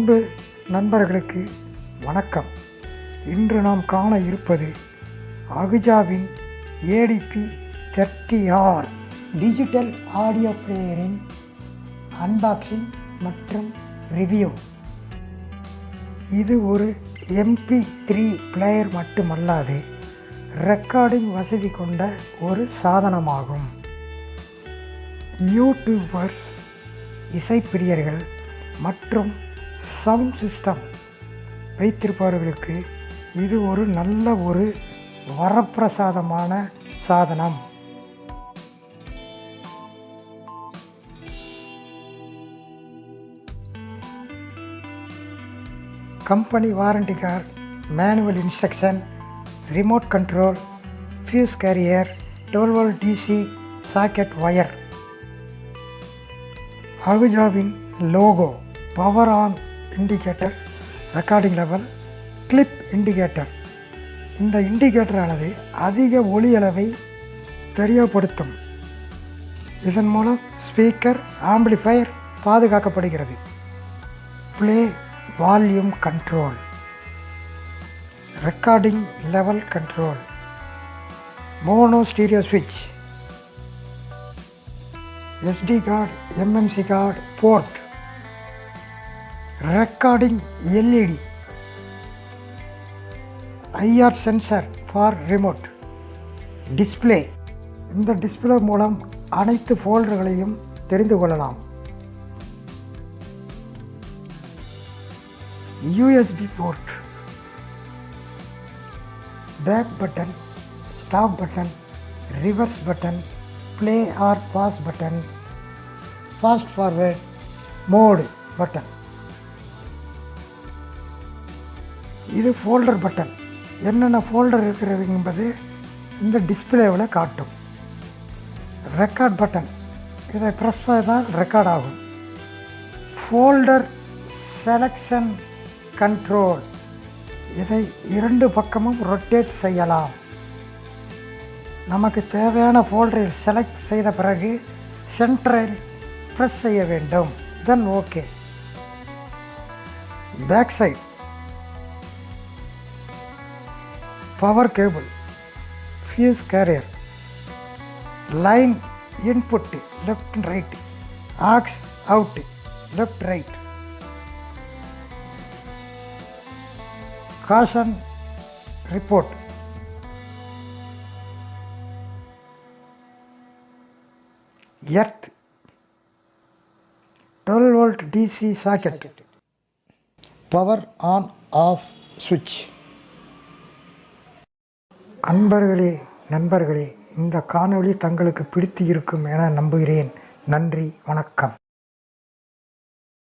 அன்பு நண்பர்களுக்கு வணக்கம். இன்று நாம் காண இருப்பது அகுஜாவின் ADP 30R டிஜிட்டல் ஆடியோ பிளேயரின் அன்பாக்சிங் மற்றும் ரிவ்யூ. இது ஒரு MP3 பிளேயர் மட்டுமல்லாது ரெக்கார்டிங் வசதி கொண்ட ஒரு சாதனமாகும். யூடியூபர்ஸ், இசைப்பிரியர்கள் மற்றும் சவுண்ட் சிஸ்டம் வைத்திருப்பவர்களுக்கு இது ஒரு நல்ல ஒரு வரப்பிரசாதமான சாதனம். Company warranty card, manual instruction, remote control, fuse carrier, 12V DC socket wire. அகுஜாவின் logo, power on indicator, recording level, clip indicator. இந்த இண்டிகேட்டரானது அதிக ஒலி அளவை தெரியப்படுத்தும். இதன் மூலம் ஸ்பீக்கர், ஆம்பிளிஃபையர் பாதுகாக்கப்படுகிறது. Play volume control, recording level control, mono stereo ஸ்விட்ச், SD card, MMC card port, recording LED, IR sensor for remote, display. இந்த டிஸ்பிளே மூலம் அனைத்து ஃபோல்டர்களையும் தெரிந்து கொள்ளலாம். USB port, back button, stop button, reverse button, play or pause button, fast forward mode button. இது folder button. என்னென்ன folder இருக்கிறது என்பது இந்த டிஸ்பிளேவில் காட்டும். ரெக்கார்ட் பட்டன், இதை ப்ரெஸ் பண்ணால் ரெக்கார்ட் ஆகும். ஃபோல்டர் செலக்ஷன் கண்ட்ரோல், இதை இரண்டு பக்கமும் ரொட்டேட் செய்யலாம். நமக்கு தேவையான ஃபோல்டரை செலக்ட் செய்த பிறகு சென்டரில் ப்ரெஸ் செய்ய வேண்டும். Then okay. Back side, power cable, fuse carrier, line input left right, aux out left right, caution report, earth, 12V DC socket, power on off சுவிட்ச். அன்பர்களே, நண்பர்களே, இந்த காணொளி தங்களுக்கு பிடித்து இருக்கும் என நம்புகிறேன். நன்றி, வணக்கம்.